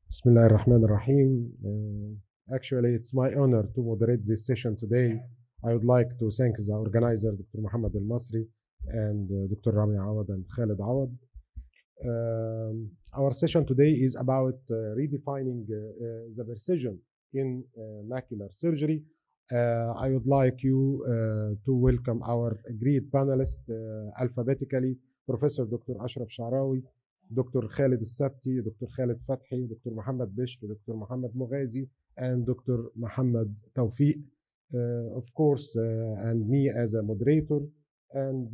Bismillah ar-Rahman ar-Rahim. Actually, it's my honor to moderate this session today. I would like to thank the organizer, Dr. Muhammad Al-Masri, and Dr. Rami Awad and Khalid Awad. Our session today is about redefining the precision in macular surgery. I would like you to welcome our great panelists alphabetically, Professor Dr. Ashraf Sharawi, Dr. Khalid Sabti, Dr. Khalid Fathi, Dr. Muhammad Bishr, Dr. Muhammad Mughazi, and Dr. Muhammad Tawfiq, of course, and me as a moderator. And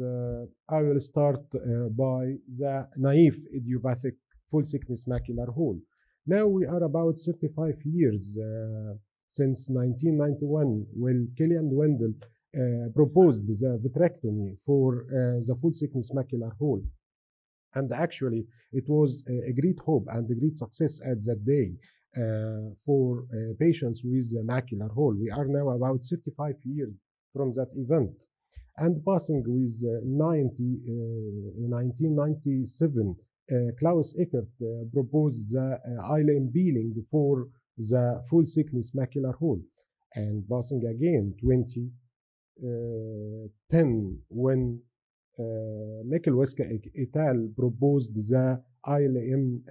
I will start by the naive idiopathic full thickness macular hole. Now we are about 35 years since 1991 when Killian Wendell proposed the vitrectomy for the full thickness macular hole. And actually, it was a great hope and a great success at that day for patients with macular hole. We are now about 35 years from that event. And passing with 1997, Klaus Eckert proposed the island peeling for the full thickness macular hole. And passing again 2010 when Michelweska et al. Proposed the ILM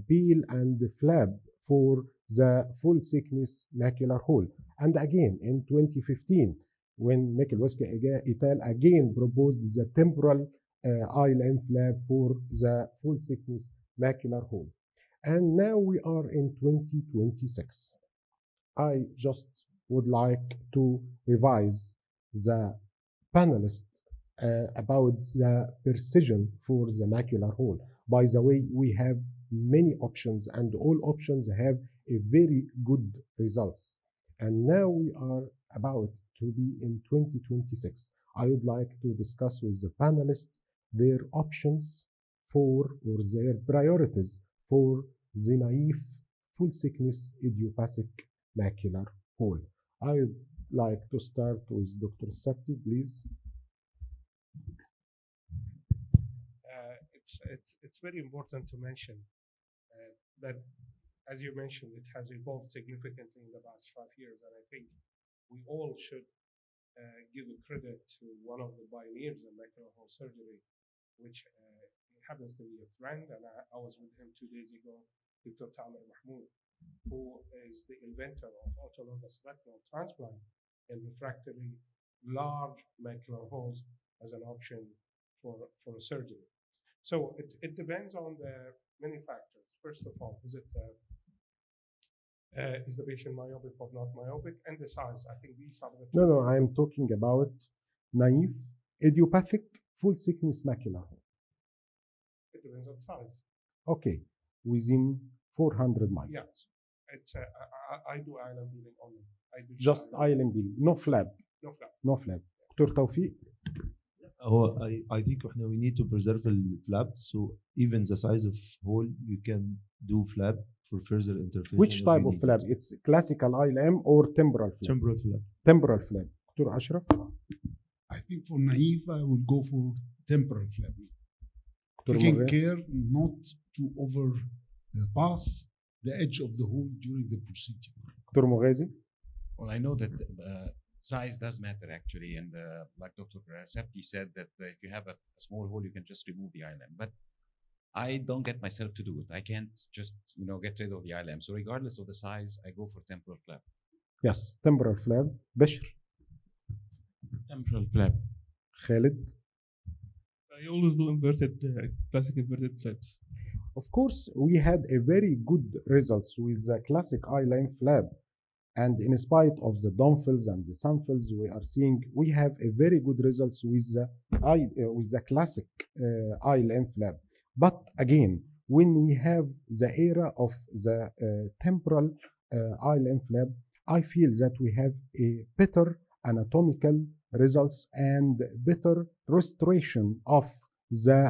peel and flap for the full thickness macular hole. And again in 2015, when Michelweska et al. Again proposed the temporal ILM flap for the full thickness macular hole. And now we are in 2026. I just would like to revise the panelists about the precision for the macular hole. By the way, we have many options and all options have a very good results. And now we are about to be in 2026. I would like to discuss with the panelists their options for or their priorities for the naive full thickness idiopathic macular hole. I would like to start with Dr. Sapti, please. It's very important to mention that, as you mentioned, it has evolved significantly in the past 5 years, and I think we all should give a credit to one of the pioneers in macular hole surgery, which happens to be a friend, and I was with him 2 days ago, Dr. Tamer Mahmoud, who is the inventor of autologous retinal transplant and refractory large macular holes as an option for surgery. So it depends on the many factors. First of all, is the patient myopic or not myopic, and the size. I think these are the two. No, I am talking about naive idiopathic full thickness macular hole. It depends on size. Okay, within 400 miles. Yes, I do island peeling only. I do just island peeling, no flap. No flap. No flap. دكتور توفيق. هو I think we need to preserve the flap, so even the size of hole you can do flap for further intervention. Which type of flap? It's classical ILM or temporal flap? Temporal flap. Temporal flap. دكتور أشرف. I think for naive I would go for temporal flap. Taking care not to overpass the edge of the hole during the procedure. دكتور مغازي. Well, I know that size does matter actually, and like Dr. Septi said, that if you have a small hole, you can just remove the ILM. But I don't get myself to do it. I can't just get rid of the ILM. So regardless of the size, I go for temporal flap. Yes, temporal flap. Bishr. Temporal flap. Khalid. I always do inverted, classic inverted flaps. Of course, we had a very good results with the classic ILM flap. And in spite of the downfalls and the sunfalls we are seeing, we have a very good results with the classic ILM flap. But again, when we have the era of the temporal ILM flap, I feel that we have a better anatomical results and better restoration of the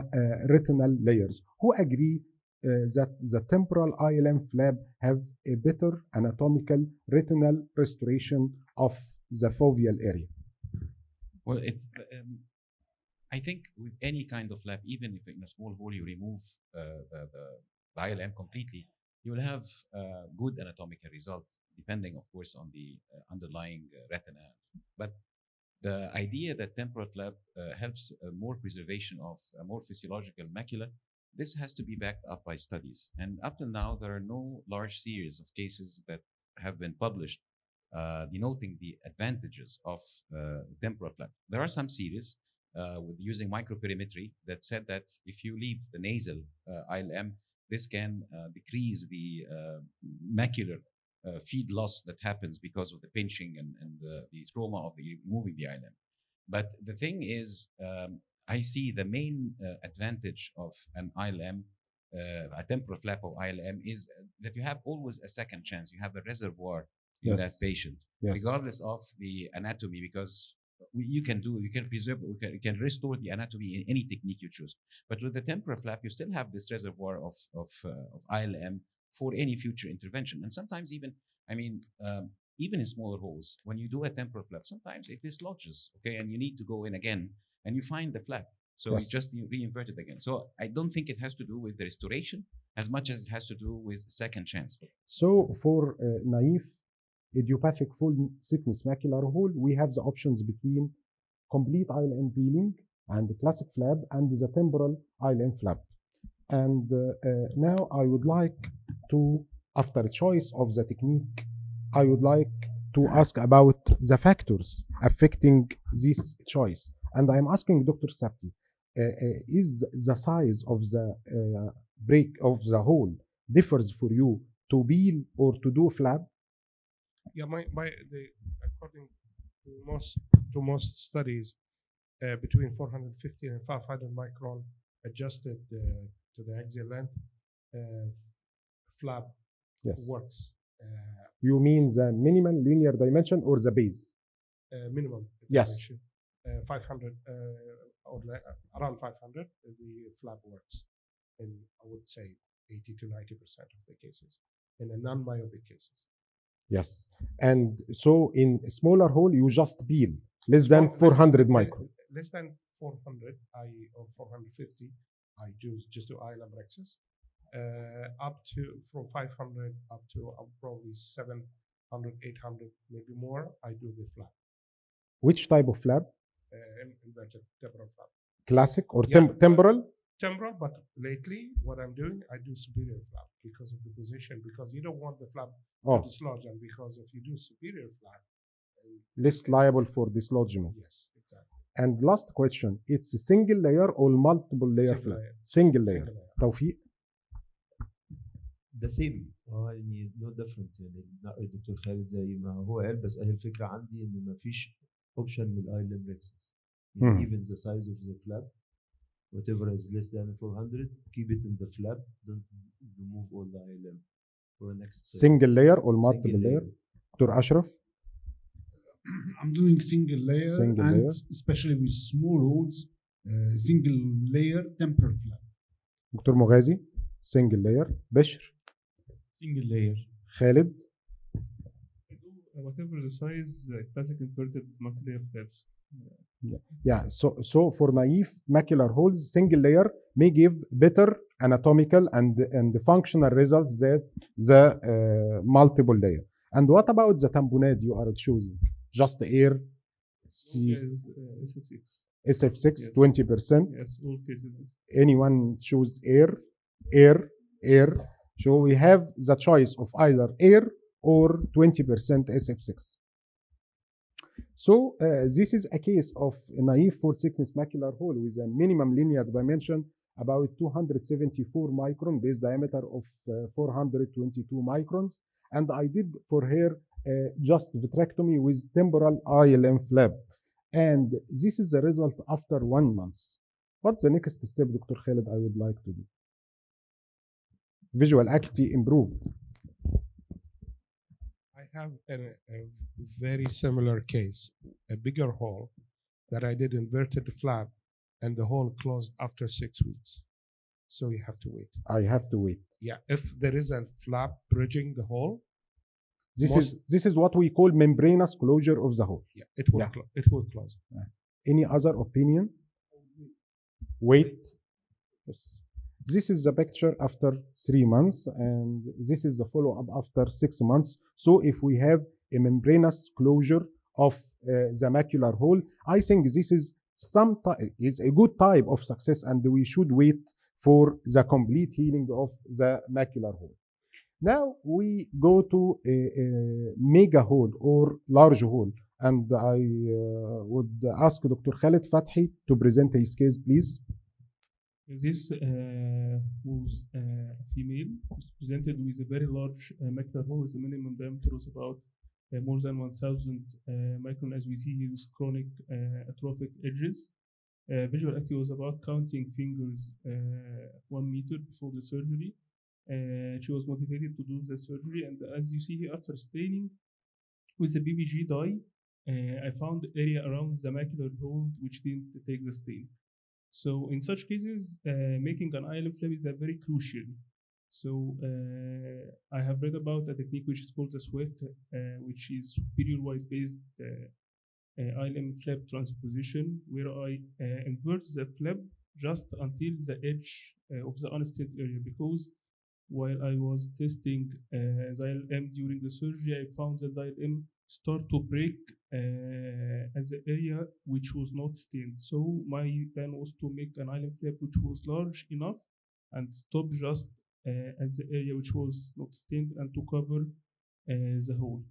retinal layers. Who agree that the temporal ILM flap have a better anatomical retinal restoration of the foveal area? Well, I think with any kind of flap, even if in a small hole you remove the ILM completely, you will have good anatomical result, depending, of course, on the underlying retina. But the idea that temporal flap helps more preservation of a more physiological macula, this has to be backed up by studies. And up till now, there are no large series of cases that have been published denoting the advantages of temporal flap. There are some series with using microperimetry that said that if you leave the nasal ILM, this can decrease the macular feed loss that happens because of the pinching and the trauma of removing the ILM. But the thing is, I see the main advantage of an ILM, a temporal flap of ILM, is that you have always a second chance. You have a reservoir in that patient, regardless of the anatomy, because you can preserve, you can restore the anatomy in any technique you choose. But with the temporal flap, you still have this reservoir of ILM for any future intervention. And sometimes even, I mean, even in smaller holes, when you do a temporal flap, sometimes it dislodges, okay, and you need to go in again, and you find the flap. So you just reinvert it again. So I don't think it has to do with the restoration as much as it has to do with second chance. So for naive idiopathic full thickness macular hole, we have the options between complete ILM peeling and the classic flap and the temporal ILM flap. And now I would like to, after choice of the technique, I would like to ask about the factors affecting this choice. And I'm asking Dr. Sapti, is the size of the break of the hole differs for you to peel or to do flap? Yeah, according to most studies, between 450 and 500 micron adjusted to the axial length, flap works. You mean the minimum linear dimension or the base? Minimum dimension. 500 or around 500, the flap works in, I would say, 80 to 90% of the cases, in the non-myopic cases. Yes, and so in a smaller hole, you just peel less than 400 micron. Less than 400, or 450, I just do ILM rexus. Up to from 500 up to probably 700, 800, maybe more, I do the flap. Which type of flap? Inverted temporal flap. Classic or temporal? Temporal, but lately what I'm doing, I do superior flap because of the position, because you don't want the flap to dislodge, and because if you do superior flap, less liable for dislodgement. Yes, exactly. And last question, it's a single layer or multiple layer flap? Single layer. توفيق؟ The same. يعني no different. يعني الدكتور خالد زي ما هو قال، بس هي الفكرة عندي إن ما فيش option للILM rexus. Even the size of the flap, whatever is less than 400, keep it in the flap. Don't remove all the ILM for next. Single layer or multiple layer? Dr. Ashraf? I'm doing single layer, especially with small holes, single layer temporal flap. دكتور مغازي single layer. بشر single layer. خالد whatever the size, classic inverted multi-layer flaps. Yeah, so for naive macular holes, single layer may give better anatomical and functional results than the multiple layer. And what about the tamponade you are choosing? Just air? SF6. SF6, yes. 20%? Yes, all cases. Anyone choose air? So we have the choice of either air or 20% SF6. So this is a case of a naive full thickness macular hole with a minimum linear dimension about 274 micron, base diameter of 422 microns, and I did for her just vitrectomy with temporal ILM flap, and this is the result after 1 month. What's the next step, Dr. Khalid, I would like to do? Visual acuity improved. I have a very similar case, a bigger hole that I did inverted flap, and the hole closed after 6 weeks. So you have to wait. I have to wait. Yeah, if there is a flap bridging the hole. This is what we call membranous closure of the hole. Yeah, it will close. Any other opinion? Wait. Yes. This is the picture after 3 months, and this is the follow-up after 6 months. So if we have a membranous closure of the macular hole, I think this is is a good type of success, and we should wait for the complete healing of the macular hole. Now we go to a mega hole or large hole, and I would ask Dr. Khaled Fathi to present his case, please. This was a female who's presented with a very large macular hole. The minimum diameter was about more than 1,000 micron, as we see here with chronic atrophic edges. Visual acuity was about counting fingers 1 meter before the surgery. She was motivated to do the surgery, and as you see here, after staining with the BBG dye, I found area around the macular hole which didn't take the stain. So in such cases, making an ILM flap is very crucial. So I have read about a technique which is called the SWIFT, which is superior white-based ILM flap transposition, where I invert the flap just until the edge of the unstained area, because while I was testing XylM during the surgery, I found that XylM start to break at the area which was not stained. So my plan was to make an island flap which was large enough and stop just at the area which was not stained, and to cover the hole.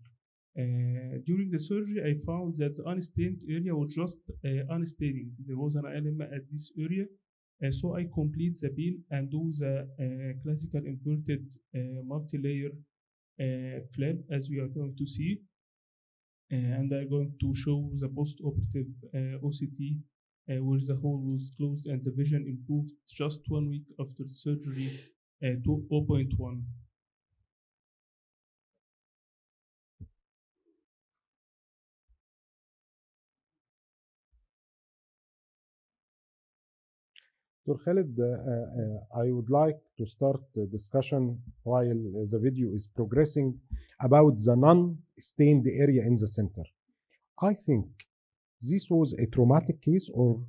During the surgery, I found that the unstained area was just unstaining. There was an element at this area. So I complete the peel and do the classical inverted multi-layer flap, as we are going to see. And I'm going to show the post-operative OCT where the hole was closed and the vision improved just 1 week after the surgery to 0.1. Dr. Khaled, I would like to start the discussion while the video is progressing about the non-stained area in the center. I think this was a traumatic case, or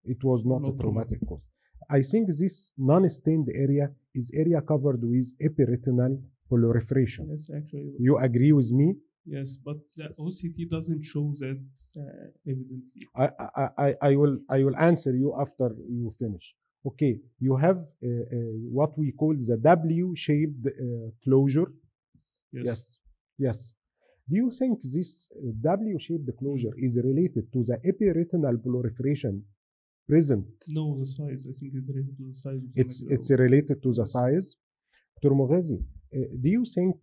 it was not a traumatic case. I think this non-stained area is area covered with epiretinal proliferation. Yes, actually. You agree with me? Yes, but the OCT doesn't show that evidently. I will answer you after you finish. Okay, you have what we call the W-shaped closure. Yes. Yes. Do you think this W-shaped closure is related to the epiretinal proliferation present? No, the size. I think it's related to the size of the It's related to the size. Dr. Moghazi, do you think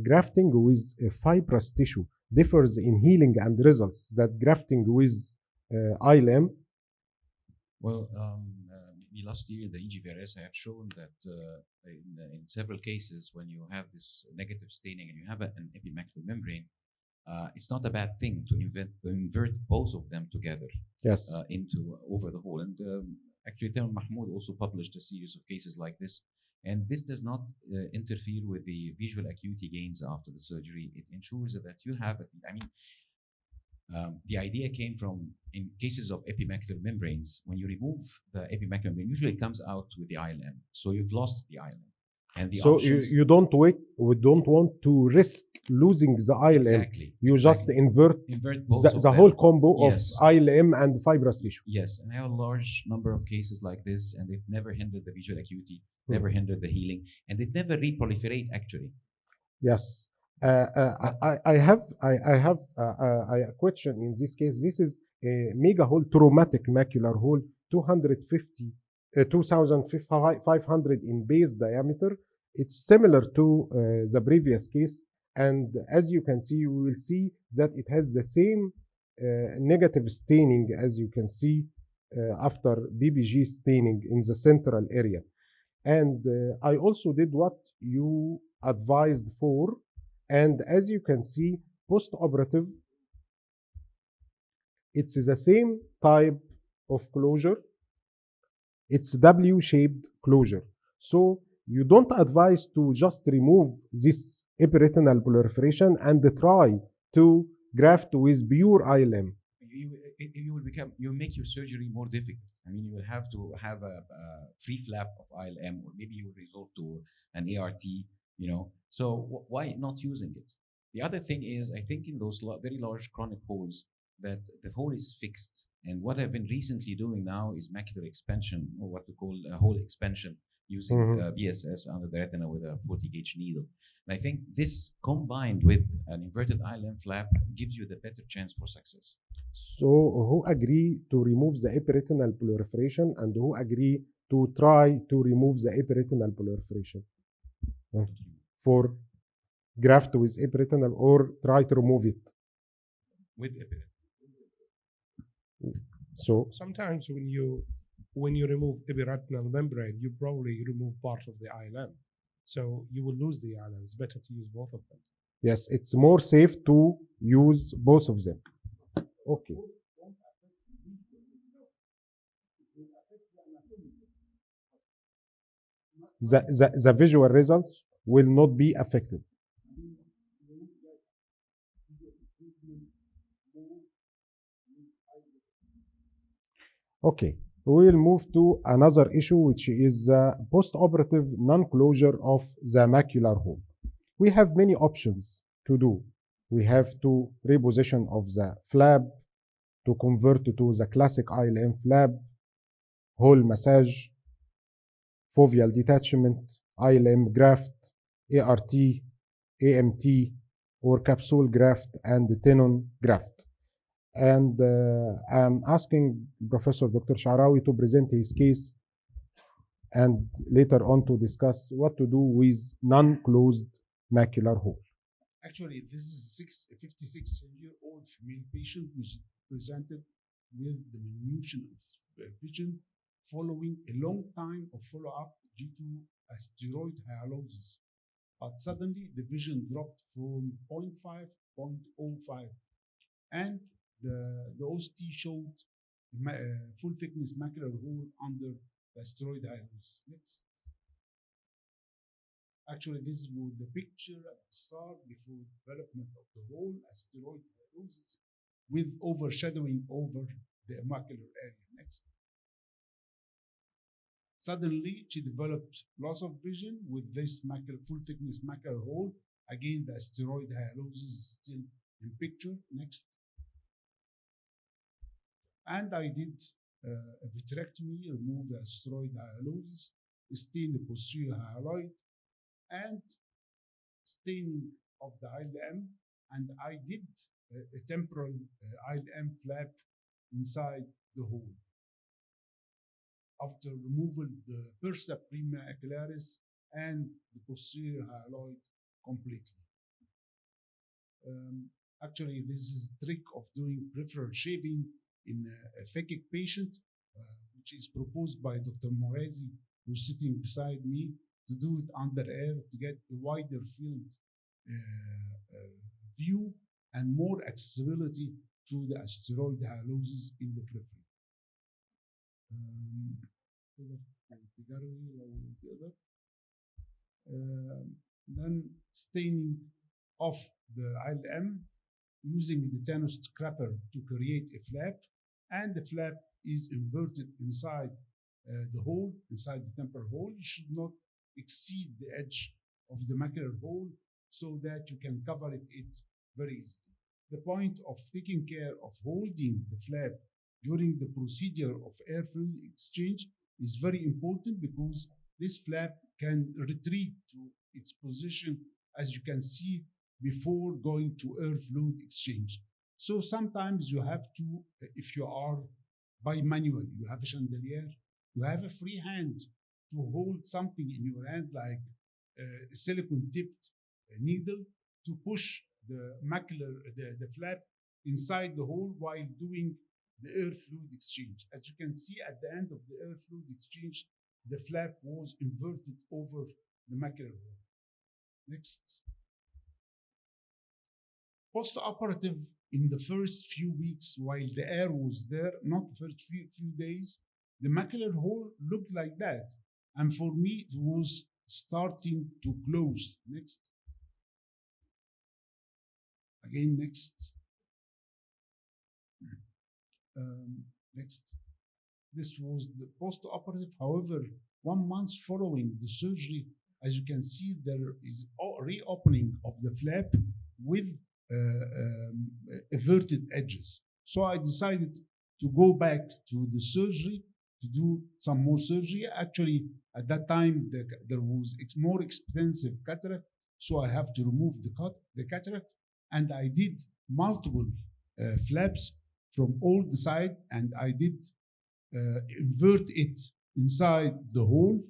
grafting with fibrous tissue differs in healing and results that grafting with ILM? Well, last year the EGVRS have shown that in several cases, when you have this negative staining and you have an epimacular membrane, it's not a bad thing to invert both of them together. Yes. Into over the hole. And actually, Tamer Mahmoud also published a series of cases like this. And this does not interfere with the visual acuity gains after the surgery. It ensures that you have, the idea came from, in cases of epimacular membranes, when you remove the epimacular membrane, usually it comes out with the ILM. So you've lost the ILM. And the so options, you don't want to risk losing the ILM. Exactly. You just invert both the whole combo yes. of ILM and fibrous tissue. Yes, and I have a large number of cases like this, and it never hindered the visual acuity, never hindered the healing, and it never reproliferate actually. Yes. I have a question in this case. This is a mega hole, traumatic macular hole, 2,500 in base diameter. It's similar to the previous case, and as you can see, we will see that it has the same negative staining as you can see after BBG staining in the central area. And I also did what you advised for, and as you can see, post-operative, it's the same type of closure. It's W-shaped closure. So you don't advise to just remove this epiretinal proliferation and try to graft with pure ILM. you will become, you make your surgery more difficult. I mean, you will have to have a free flap of ILM, or maybe you will resort to an ART, you know. So why not using it? The other thing is, I think in those very large chronic holes, that the hole is fixed. And what I've been recently doing now is macular expansion, or what we call hole expansion, using BSS under the retina with a 40 gauge needle. And I think this combined with an inverted ILM flap gives you the better chance for success. So who agree to remove the epiretinal proliferation, and who agree to try to remove the epiretinal proliferation for graft with epiretinal, or try to remove it? With epiretinal. So sometimes when you remove epiretinal membrane, you probably remove part of the ILM. So you will lose the ILM. It's better to use both of them. yes, it's more safe to use both of them. Okay. The visual results will not be affected. Okay, we will move to another issue, which is post-operative non-closure of the macular hole. We have many options to do. We have to reposition of the flap, to convert to the classic ILM flap, hole massage, foveal detachment, ILM graft, ART, AMT, or capsule graft and tenon graft. And I'm asking Professor Dr. Sharawi to present his case, and later on to discuss what to do with non-closed macular hole. Actually, this is a 56-year-old female patient who is presented with diminution of vision following a long time of follow-up due to a steroid hyalosis. But suddenly the vision dropped from 0.5 to 0.05, and the OST showed full thickness macular hole under the steroid hyalosis. Next. Actually, this was the picture at the start before development of the hole as steroid hyalosis with overshadowing over the macular area. Next. Suddenly, she developed loss of vision with this full thickness macular hole. Again, the steroid hyalosis is still in picture. Next. And I did a vitrectomy, remove the steroid hyalosis, stain the posterior hyaloid, and staining of the ILM. And I did a temporal ILM flap inside the hole. After removal the bursa premacularis and the posterior hyaloid completely. Actually, this is a trick of doing peripheral shaving in a phakic patient, which is proposed by Dr. Morazi, who's sitting beside me, to do it under air to get a wider field view and more accessibility to the steroid hyalosis in the periphery. Then staining of the ILM using the Thanos scraper to create a flap, and the flap is inverted inside the hole, inside the temporal hole. You should not exceed the edge of the macular hole so that you can cover it very easily. The point of taking care of holding the flap during the procedure of air-fluid exchange is very important, because this flap can retreat to its position, as you can see, before going to air-fluid exchange. So sometimes you have to, if you are bimanual, you have a chandelier, you have a free hand to hold something in your hand like a silicone-tipped needle to push the macular, the flap inside the hole while doing the air-fluid exchange. As you can see, at the end of the air-fluid exchange, the flap was inverted over the macular hole. Next. Post-operative, in the first few weeks, while the air was there, not the first few days, the macular hole looked like that. And for me, it was starting to close. Next. Again, next. Next. This was the post-operative. However, 1 month following the surgery, as you can see, there is reopening of the flap with everted edges. So I decided to go back to the surgery to do some more surgery. Actually, at that time, there was more expensive cataract, so I have to remove the cataract, and I did multiple flaps from all the side, and I did invert it inside the hole.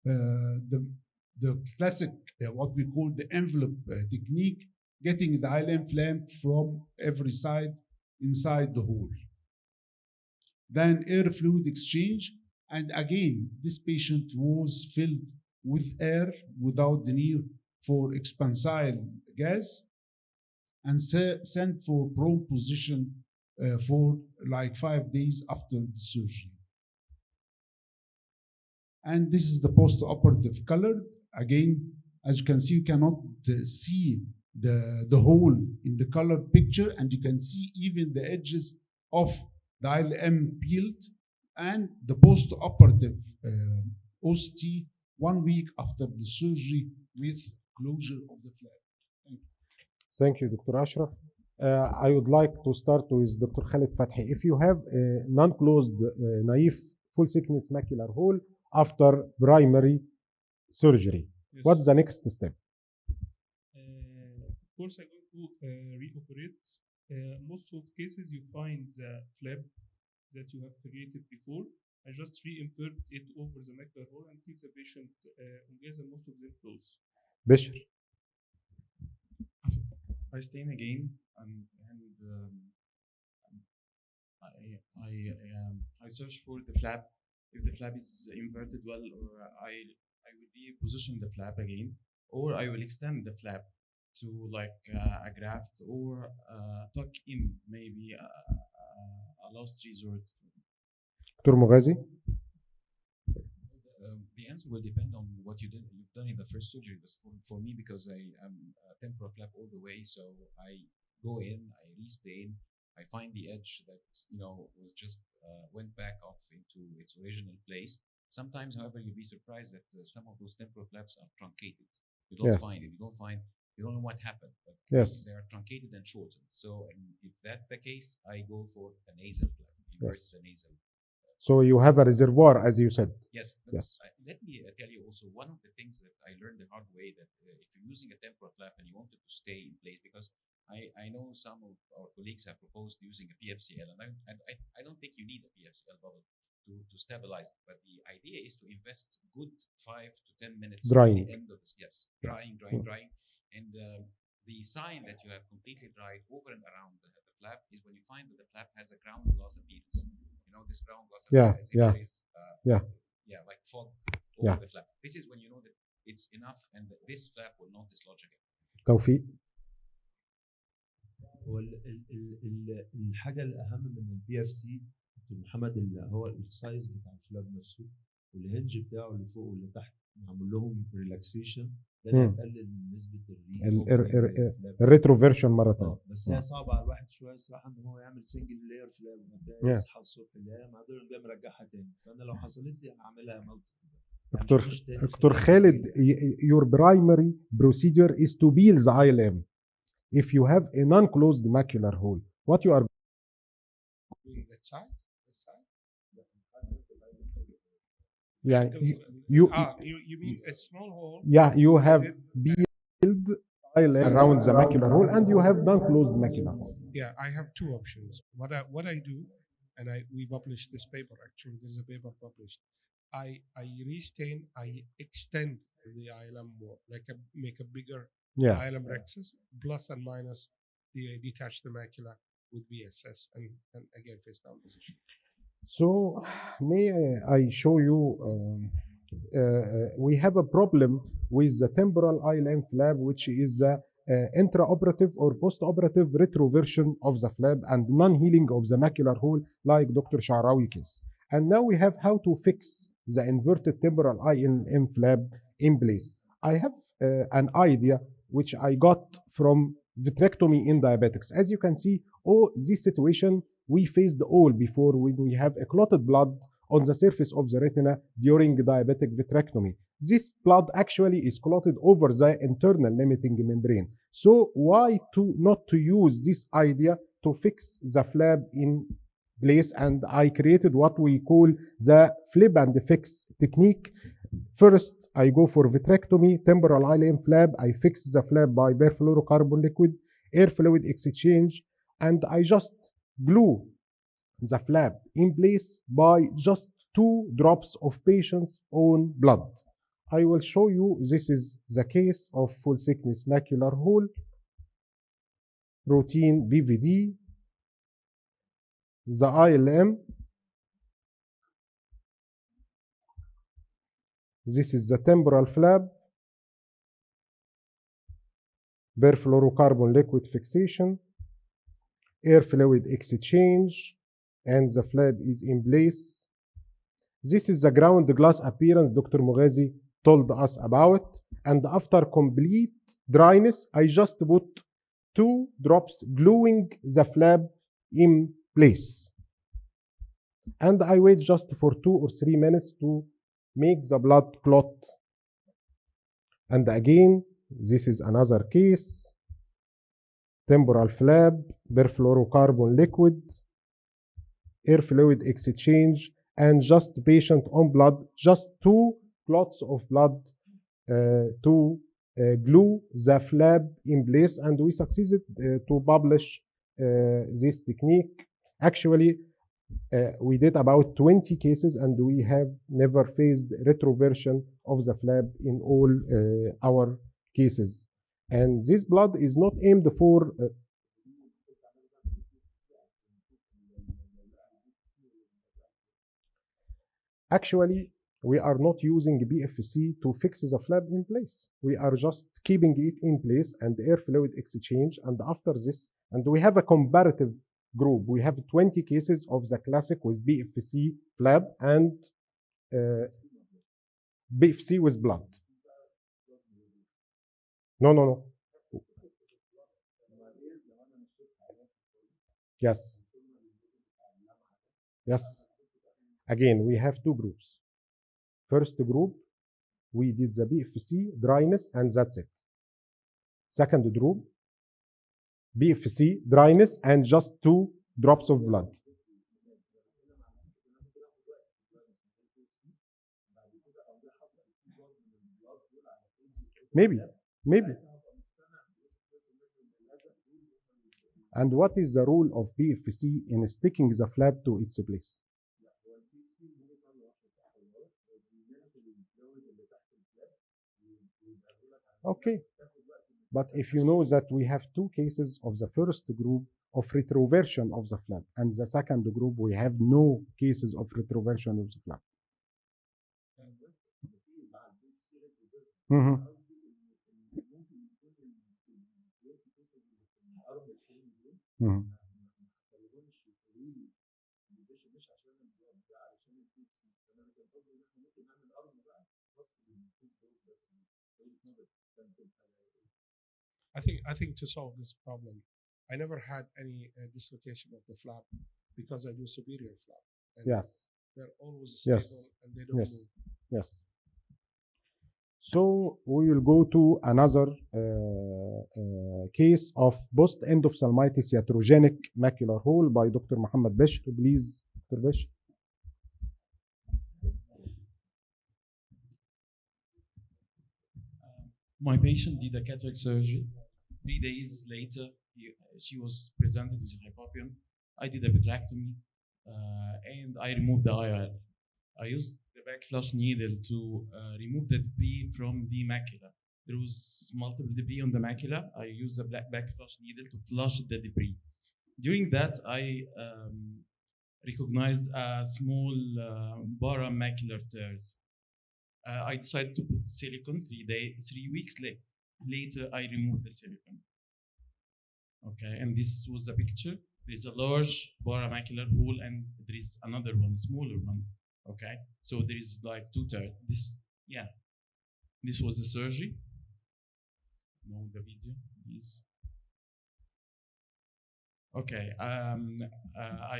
The classic, what we call the envelope technique, getting the ILM flap from every side inside the hole. Then air fluid exchange, and again, this patient was filled with air without the need for expansile gas, and sent for prone position for like 5 days after the surgery. And this is the post-operative color. Again, as you can see, you cannot see the hole in the color picture, and you can see even the edges of the ILM peeled, and the post-operative OCT 1 week after the surgery with closure of the flap. Thank you. Thank you, Dr. Ashraf. I would like to start with Dr. Khalid Fathi. If you have a non-closed naive full thickness macular hole after primary surgery, Yes. what's the next step? Of course, I'm going to reoperate. Most of cases, you find the flap that you have created before. I just re-invert it over the macular hole and keep the patient engaged, and most of them close. Bishr. I stain again, and I search for the flap. If the flap is inverted well, or I will reposition the flap again, or I will extend the flap to like a graft, or tuck in maybe a last resort. Dr. Mughazi. The answer will depend on what you've done in the first surgery. But for me, because I am temporal flap all the way, so I go in, I restain, I find the edge that was just went back off into its original place. Sometimes, however, you'll be surprised that some of those temporal flaps are truncated. You don't Yes. find it. You don't know what happened, but Yes. they are truncated and shortened. So if that's the case, I go for a nasal flap. Invert the nasal. So you have a reservoir, as you said. Yes. Yes. Let me tell you also one of the things that I learned the hard way, that if you're using a temporal flap and you want it to stay in place, because I know some of our colleagues have proposed using a PFCL, and I don't think you need a PFCL bubble to stabilize it. But the idea is to invest good 5 to 10 minutes Drying. at the end of this. Yes, drying. And the sign that you have completely dried over and around the flap is when you find that the flap has a ground glass appearance. This ground glass appearance, like fog over the flap. This is when you know that it's enough and that this flap will not dislodge again. توفيق. هو الحاجه الاهم من البي اف سي محمد اللي هو السايز بتاع الفلاب نفسه، والهنج بتاعه اللي فوق واللي تحت معمول لهم ريلاكسيشن، ده اللي هيقلل من نسبه الريتروفيرشن مره ثانيه. بس هي صعبه على الواحد شويه الصراحه ان هو يعمل سنجل لاير فلاب وبعدين يصحى الصبح يلاقيها مع دول جاي مرجعها تاني، فانا لو حصلت لي هعملها مالتي. دكتور خالد, your primary procedure is to peel the ILM. If you have a non-closed macular hole, what you are doing that side? Yeah, you mean a small hole? Yeah, you have peeled ILM around the macular hole, and you have non-closed macular hole. Yeah, I have two options. What I do, and we published this paper. Actually, there's a paper published. I restain, I extend the ILM more, make a bigger ILM rexus, plus and minus detach the macula with VSS, and again face down position. So may I show you? We have a problem with the temporal ILM flap, which is the intraoperative or postoperative retroversion of the flap and non-healing of the macular hole, like Dr. Sha'rawi case. And now we have how to fix the inverted temporal ILM flap in place. I have an idea which I got from vitrectomy in diabetics. As you can see, this situation we faced all before when we have a clotted blood on the surface of the retina during diabetic vitrectomy. This blood actually is clotted over the internal limiting membrane. So why not to use this idea to fix the flap in place? And I created what we call the flip and fix technique. First, I go for vitrectomy, temporal ILM flap. I fix the flap by perfluorocarbon liquid, air fluid exchange, and I just glue the flap in place by just 2 drops of patient's own blood. I will show you, this is the case of full thickness macular hole, routine BVD, the ILM. This is the temporal flap, perfluorocarbon liquid fixation, air fluid exchange, and the flap is in place. This is the ground glass appearance Dr. Mughazi told us about. And after complete dryness, I just put 2 drops gluing the flap in place. And I wait just for 2 or 3 minutes to make the blood clot. And again, this is another case. Temporal flap, perfluorocarbon liquid, air fluid exchange, and just patient on blood, just 2 clots of blood to glue the flap in place, and we succeeded to publish this technique. Actually, we did about 20 cases, and we have never faced retroversion of the flap in all our cases. And this blood is not aimed for actually, we are not using BFC to fix the flap in place. We are just keeping it in place and air fluid exchange. And after this, and we have a comparative group. We have 20 cases of the classic with BFC flap and BFC with blood. No. Yes. Yes. Again, we have 2 groups. First group, we did the BFC, dryness, and that's it. Second group, BFC, dryness, and just 2 drops of blood. Maybe. And what is the role of BFC in sticking the flap to its place? Okay. But if you know that we have 2 cases of the first group of retroversion of the flap, and the second group we have no cases of retroversion of the flap. Mm-hmm. Mm-hmm. I think to solve this problem, I never had any dislocation of the flap because I do superior flap. And Yes. they're always stable Yes. and they don't Yes. move. Yes. So we will go to another case of post-endophthalmitis iatrogenic macular hole by Dr. Muhammad Bishr. Please, Dr. Bishr. My patient did a cataract surgery. 3 days later, she was presented with hypopyon. I did a vitrectomy and I removed the IR. I used the back flush needle to remove the debris from the macula. There was multiple debris on the macula. I used the back flush needle to flush the debris. During that, I recognized a small paramacular tears. I decided to put silicone 3 weeks later, I removed the silicone. Okay, and this was the picture. There is a large paramacular hole and there is another one, smaller one. Okay, so there is like 2 tears. This was the surgery. No, the video, please. Okay. I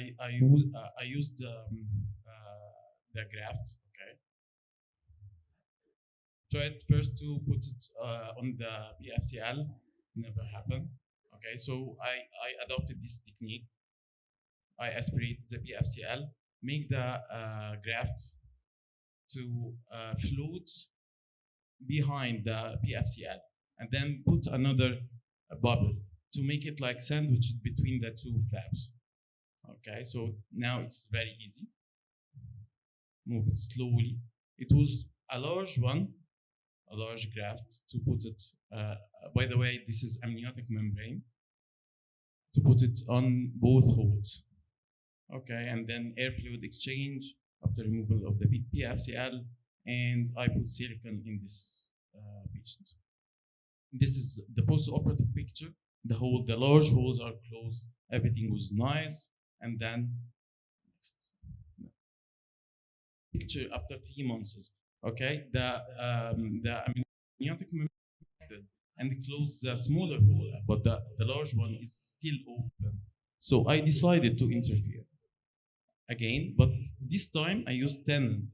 used the graft. Okay. Tried first to put it on the PFCL. Never happened. Okay. So I adopted this technique. I aspirate the PFCL, make the graft to float behind the PFCL, and then put another bubble to make it like sandwiched between the two flaps. Okay, so now it's very easy. Move it slowly. It was a large one, a large graft to put it. By the way, this is amniotic membrane to put it on both holes. Okay, and then air fluid exchange after removal of the PFCL, and I put silicone in this patient. This is the post-operative picture. The large holes are closed. Everything was nice, and then next picture after 3 months. Okay, the amniotic membrane and close the smaller hole, but the large one is still open. So I decided to interfere again, but this time I use tenon.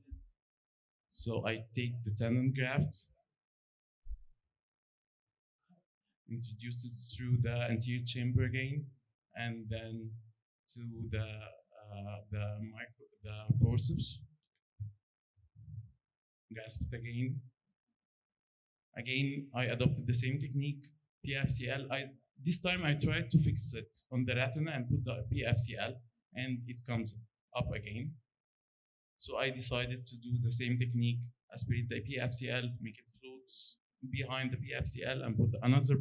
So I take the tenon graft, introduce it through the anterior chamber again, and then to the forceps, grasp it again. Again, I adopted the same technique, PFCL. This time I tried to fix it on the retina and put the PFCL, and it comes up again. So I decided to do the same technique, aspirate the PFCL, make it float behind the PFCL, and put another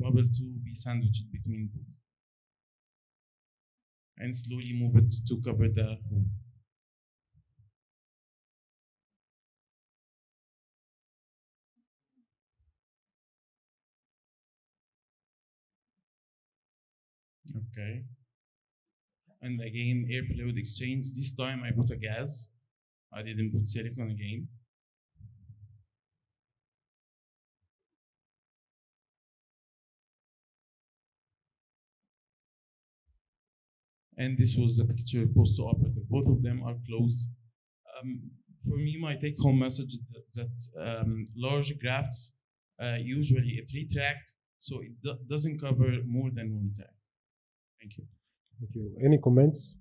bubble to be sandwiched between both, and slowly move it to cover the hole. Okay. And again, air fluid exchange. This time I put a gas. I didn't put silicone again. And this was the picture post-operative. Both of them are closed. For me, my take-home message is that large grafts usually it retract, so it doesn't cover more than one tag. Thank you. Thank you. Any comments?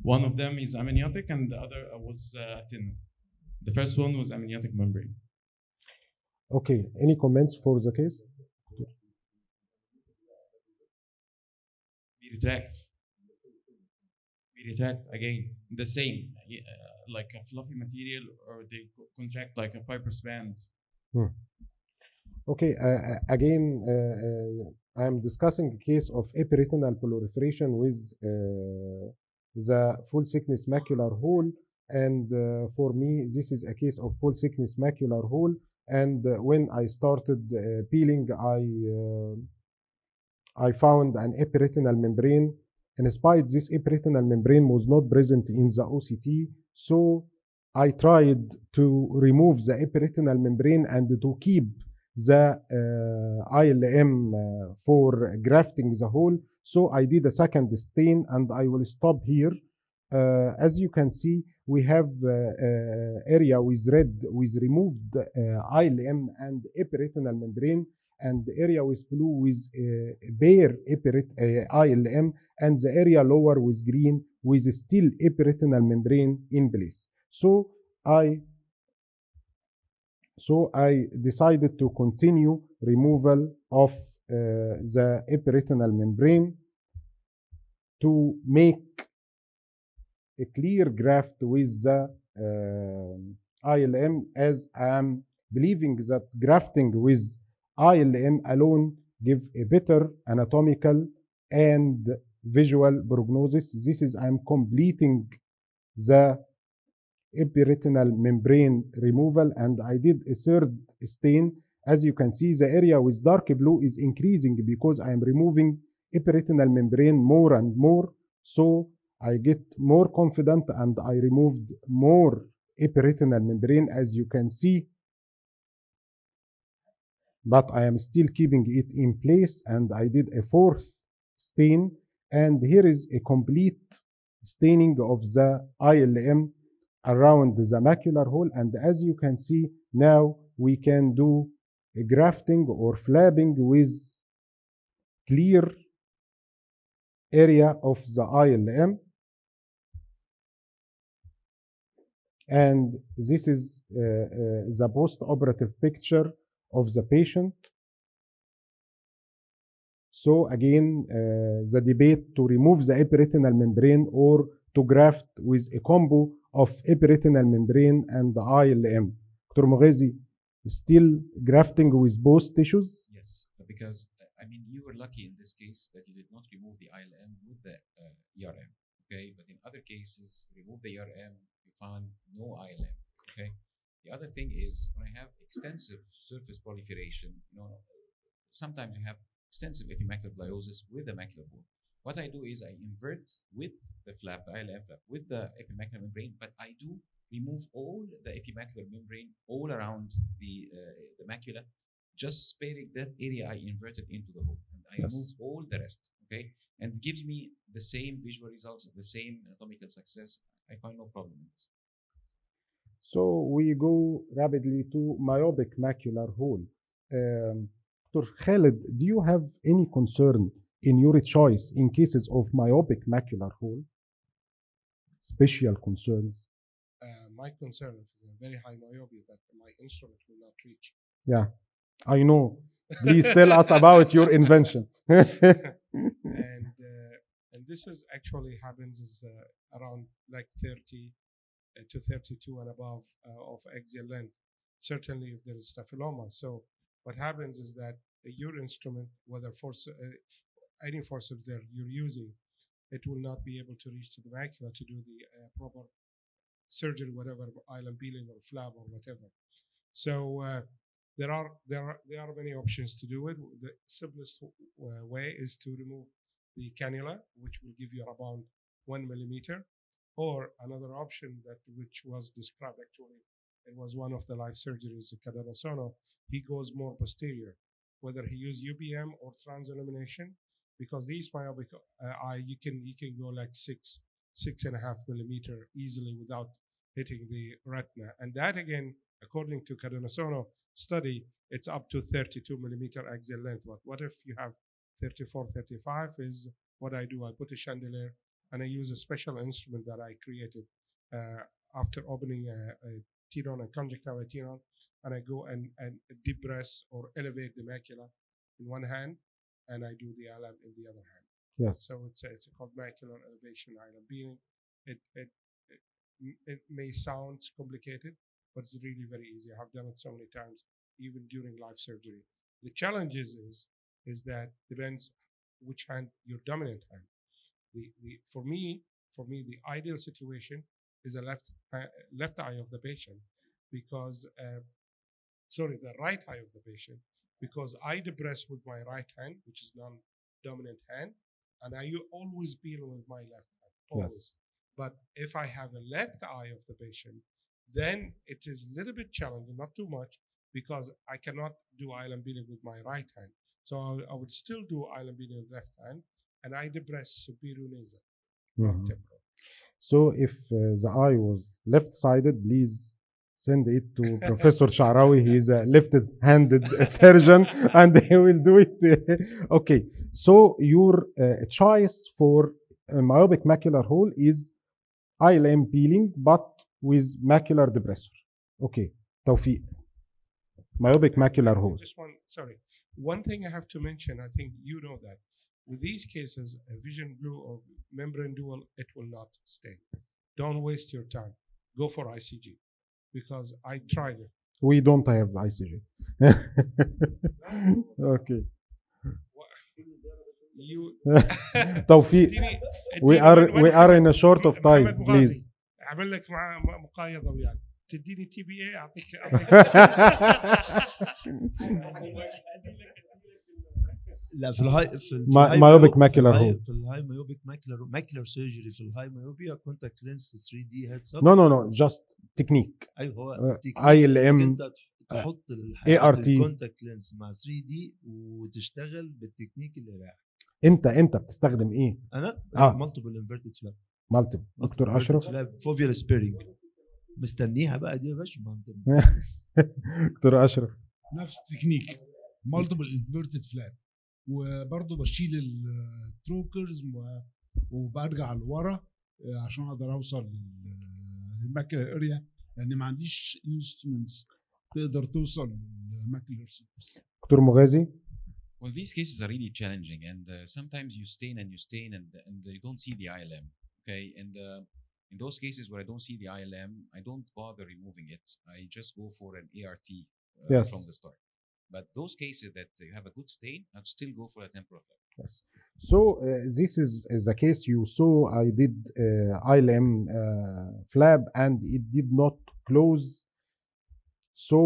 One of them is amniotic, and the other was tenon. The first one was amniotic membrane. Okay. Any comments for the case? We retract. We retract again. The same, like a fluffy material, or they contract like a fibrous band. Okay, again, I'm discussing a case of epiretinal proliferation with the full thickness macular hole, and for me, this is a case of full thickness macular hole. And when I started peeling, I found an epiretinal membrane. In spite this epiretinal membrane was not present in the OCT, so I tried to remove the epiretinal membrane and to keep the ILM for grafting the hole. So I did a second stain, and I will stop here. As you can see, we have area with red with removed ILM and epiretinal membrane, and the area with blue with bare ILM, and the area lower with green with still epiretinal membrane in place. So I decided to continue removal of the epiretinal membrane to make a clear graft with the ILM, as I am believing that grafting with ILM alone give a better anatomical and visual prognosis. This is I'm completing the epiretinal membrane removal, and I did a third stain. As you can see, the area with dark blue is increasing because I am removing epiretinal membrane more and more. So I get more confident, and I removed more epiretinal membrane. As you can see, but I am still keeping it in place, and I did a fourth stain, and here is a complete staining of the ILM around the macular hole. And as you can see, now we can do a grafting or flapping with clear area of the ILM. And this is the post-operative picture of the patient. So again, the debate to remove the epiretinal membrane or to graft with a combo of epiretinal membrane and the ILM. Dr. Moghazi, still grafting with both tissues? Yes, because I mean, you were lucky in this case that you did not remove the ILM with the ERM, okay? But in other cases, you remove the ERM, you found no ILM, okay? The other thing is when I have extensive surface proliferation, you know, sometimes you have extensive epimacular gliosis with the macular hole. What I do is I invert with the flap, the ILM flap, with the epimacular membrane, but I do remove all the epimacular membrane all around the macula, just sparing that area I inverted into the hole. And I remove all the rest, okay? And it gives me the same visual results, the same anatomical success. I find no problem in this. So we go rapidly to myopic macular hole. Dr. Khalid, do you have any concern in your choice in cases of myopic macular hole? Special concerns? My concern is a very high myopia that my instrument will not reach. Yeah, I know. Please tell us about your invention. And this is actually happens is around like 30 to 32 and above of axial length. Certainly, if there is staphyloma. So what happens is that your instrument, whether any forceps there you're using, it will not be able to reach to the macula to do the proper surgery, whatever ILM peeling or flap or whatever. So there are many options to do it. The simplest way is to remove the cannula, which will give you about 1 millimeter, or another option that which was described actually. It was one of the life surgeries, Cadarasono. He goes more posterior, whether he use UBM or transillumination, because these myopic eye you can go like 6.5 millimeter easily without hitting the retina, and that again, according to Cadarasono study, it's up to 32 millimeter axial length. But what if you have 34, 35? Is what I do. I put a chandelier and I use a special instrument that I created after opening a tenon and conjunctival tenon, and I go and depress or elevate the macula in one hand, and I do the ILM in the other hand. Yes. So it's called macular elevation ILM beaming. It may sound complicated, but it's really very easy. I have done it so many times, even during live surgery. The challenge is that depends which hand, your dominant hand. For me, the ideal situation is a left eye of the patient, because the right eye of the patient, because I depress with my right hand, which is non-dominant hand, and I always peel with my left hand, always. Yes. But if I have a left eye of the patient, then it is a little bit challenging, not too much, because I cannot do ILM beating with my right hand. So I would still do ILM beating with left hand, and I depress superior nasal, not temporal. So if the eye was left-sided, please send it to Professor Sha'rawi. He's a left-handed surgeon, and he will do it. Okay, so your choice for myopic macular hole is ILM peeling, but with macular depressor. Okay, Tawfiq. Myopic macular hole. One thing I have to mention, I think you know that. With these cases, a vision blue or membrane dual, it will not stay. Don't waste your time. Go for ICG, because I tried it. We don't have ICG. Okay. Tawfiq, we are in a short of time, please. اعمل لك مقايضه وياك. تديني تي بي اي اعطيك لا في الهاي مايوبيك ماكيولار هول. في الهاي مايوبيك ماكيولار سيرجري في الهاي مايوبيا كونتاكت لينس 3 دي هيدز اب. نو جاست تكنيك. ايوه هو اي ال ام تحط حاله ART. الكونتاكت لينس مع 3 دي وتشتغل بالتكنيك اللي رايح. انت بتستخدم ايه؟ انا آه. مالتيبل انفيرتد فلاب. مالتيبل. دكتور اشرف. فوفيال سبيرنج مستنيها بقى دي يا باشا. ما انت دكتور اشرف. نفس التكنيك مالتيبل انفيرتد فلاب، وبرضه بشيل التروكرز وبرجع لورا عشان اقدر اوصل للماكيولار اريا، لان ما عنديش انسترومنتس تقدر توصل للماكيولار سيرفيس. دكتور مغازي. Well, these cases are really challenging, and sometimes you stain and you don't see the ILM. Okay, and in those cases where I don't see the ILM, I don't bother removing it. I just go for an ART Yes. from the start. But those cases that you have a good stain, I'd still go for a temporal flap. Yes. So this is the case you saw. I did ILM flap and it did not close. So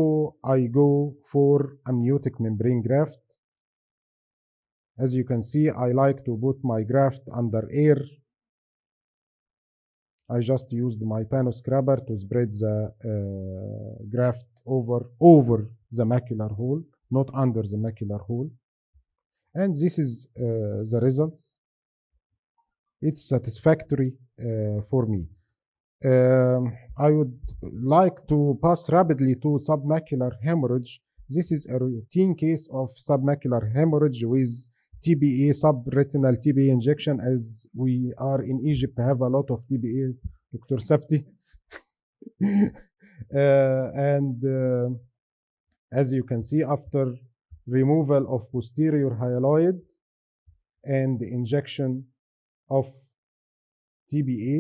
I go for amniotic membrane graft. As you can see, I like to put my graft under air. I just used my Tano scrubber to spread the graft over the macular hole, not under the macular hole. And this is the results. It's satisfactory for me. I would like to pass rapidly to submacular hemorrhage. This is a routine case of submacular hemorrhage with TBA, subretinal TBA injection, as we are in Egypt have a lot of TBA, Dr. Sapti. And as you can see, after removal of posterior hyaloid and injection of TBA,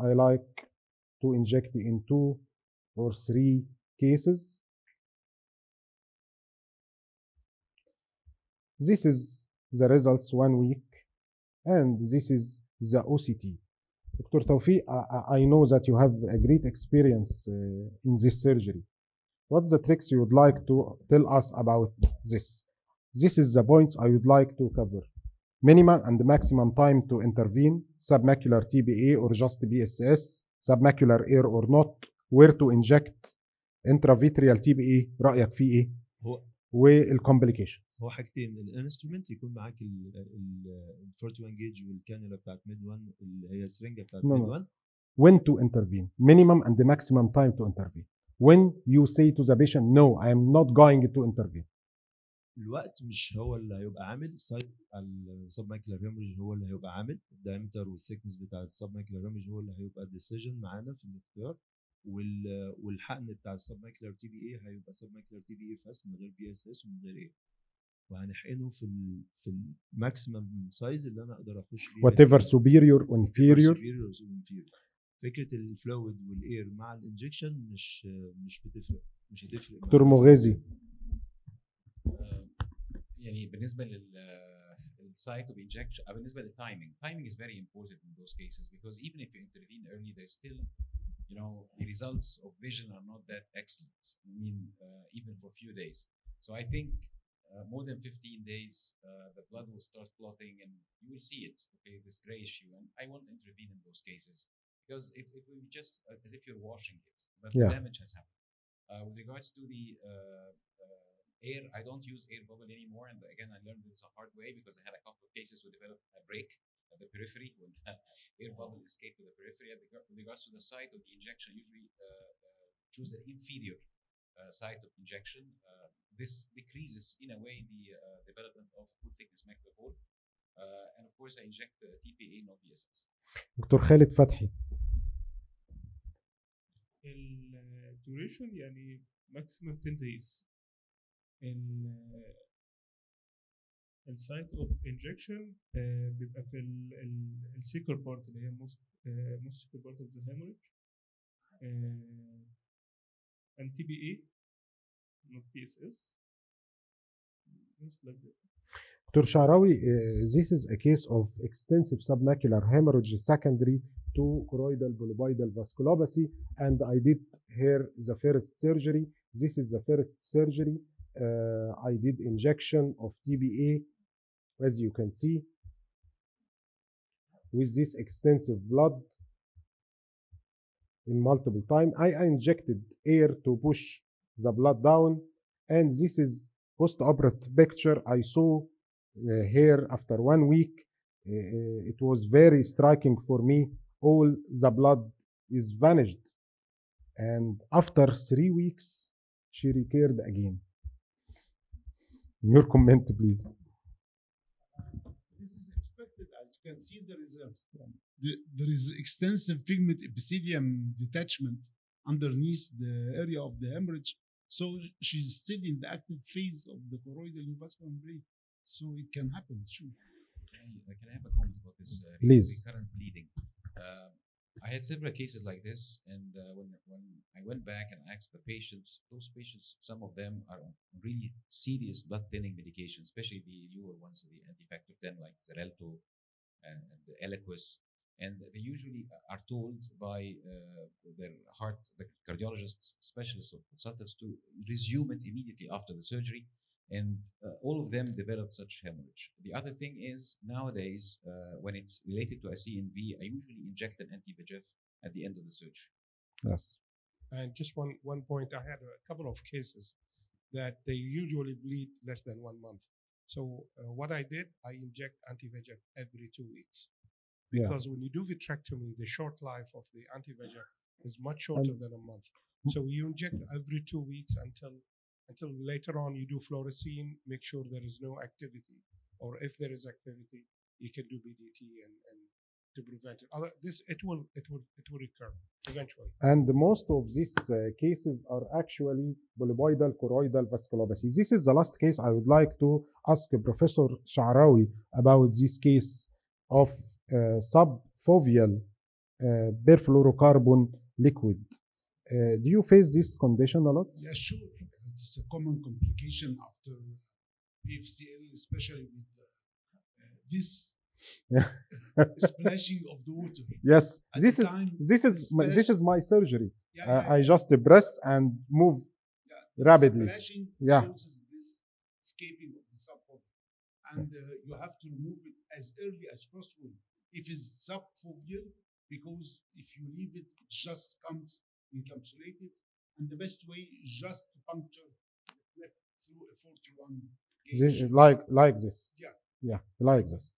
I like to inject in 2 or 3 cases. This is the results 1 week, and this is the OCT. Dr. Tawfiq, I know that you have a great experience in this surgery. What's the tricks you would like to tell us about this? This is the points I would like to cover. Minimum and maximum time to intervene, submacular TBA or just BSS, submacular air or not, where to inject, intravitreal TBA رأيك فيه ايه؟ هو والcomplication. هو حاجتين، الانسترومنت يكون معاك ال 41 جيج والكانولا بتاعت ميد 1 اللي هي السرنجه بتاعت ميد 1. When to intervene, minimum and the maximum time to intervene. When you say to the patient, no, I am not going to intervene. الوقت مش هو اللي هيبقى عامل، السايز بتاع السب ماكيولار هيموريج هو اللي هيبقى عامل، الدايمتر والثيكنس بتاع السب ماكيولار هيموريج هو اللي هيبقى الديسيجن معانا في الاختيار، والحقن بتاع السب ماكيولار تي بي اي هيبقى سب ماكيولار تي بي اي بس من غير بي اس اس ومن غير ايه، وهنحقنه في الماكسيمم سايز اللي انا اقدر اخش بيه whatever superior or inferior. فكره الفلويد والاير مع الانجكشن مش بتفرق، مش هتفرق. دكتور مغازي. يعني بالنسبه للسايت اوف انجكشن، بالنسبه للتايمينج، timing is very important in those cases because even if you intervene early there's still, you know, the results of vision are not that excellent. I mean, even for a few days. So I think more than 15 days the blood will start clotting and you will see it, okay, this gray issue, and I won't intervene in those cases because it will be just as if you're washing it, but the damage has happened. With regards to the air, I don't use air bubble anymore, and again I learned this a hard way because I had a couple of cases who developed a break at the periphery when the air bubble escaped to the periphery. With regards to the site of the injection, usually choose an inferior site of injection. This decreases in a way the development of full thickness macular hole, and of course I inject the TPA not BSS. دكتور خالد فتحي. الديوريشن يعني maximum 10 days. السايت اوف انجكشن بيبقى في السيكر بارت اللي هي most سيكر بارت اوف ذا hemorrhage and TBA not PSS. Just like that. دكتور شعراوي, this is a case of extensive submacular hemorrhage secondary to choroidal bulboidal vasculopathy, and I did here the first surgery. This is the first surgery. I did injection of TBA, as you can see, with this extensive blood. in multiple time. I injected air to push the blood down, and this is post-operative picture. I saw here after 1 week. It was very striking for me. All the blood is vanished, and after 3 weeks, she recurred again. Your comment, please. This is expected. As you can see, there is extensive pigment epithelium detachment underneath the area of the hemorrhage. So she's still in the active phase of the choroidal neovascular membrane. So it can happen, sure. Can I have a comment about this Please. recurrent bleeding? I had several cases like this, and when I went back and asked the patients, those patients, some of them are on really serious blood thinning medication, especially the newer ones, the anti-factor 10, like Xarelto and the Eliquis. And they usually are told by the cardiologists, specialists, or consultants to resume it immediately after the surgery. And all of them developed such hemorrhage. The other thing is nowadays, when it's related to a CNV, I usually inject an anti-VEGF at the end of the surgery. Yes. And just one point, I had a couple of cases that they usually bleed less than 1 month. So what I did, I inject anti-VEGF every 2 weeks. Because when you do vitrectomy, the short life of the anti-VEGF is much shorter than a month. So you inject every 2 weeks until later on you do fluorescein, make sure there is no activity, or if there is activity, you can do BDT and to prevent it. It will recur eventually. And most of these cases are actually polypoidal choroidal vasculopathy. This is the last case I would like to ask Professor Sha'rawi about this case of subfoveal perfluorocarbon liquid. Do you face this condition a lot? Yeah, sure. It's a common complication after PFCL, especially with this splashing of the water. Yes, At this the is time, this is my surgery. Yeah, I just press and move this rapidly. splashing Yeah. causes this escaping of the subfoveal, and you have to remove it as early as possible if it's subfoveal, because if you leave it, it just comes encapsulated, and the best way is just to puncture the flap through a 41 gauge. This, like this. Yeah. Like this.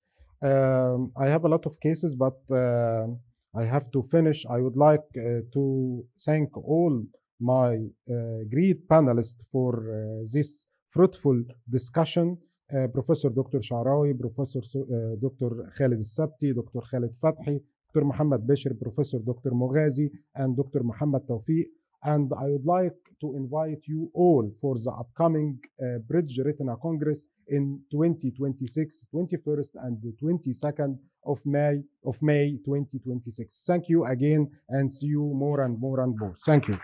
I have a lot of cases, but I have to finish. I would like to thank all my great panelists for this fruitful discussion. Professor Dr. Sha'rawi, Professor Dr. Khalid Sabti, Dr. Khalid Fathi, Dr. Muhammad Bashir, Professor Dr. Moghazi, and Dr. Muhammad Tawfiq. And I would like to invite you all for the upcoming Bridge Retina Congress in 2026, 21st and the 22nd of May 2026. Thank you again, and see you more and more and more. Thank you.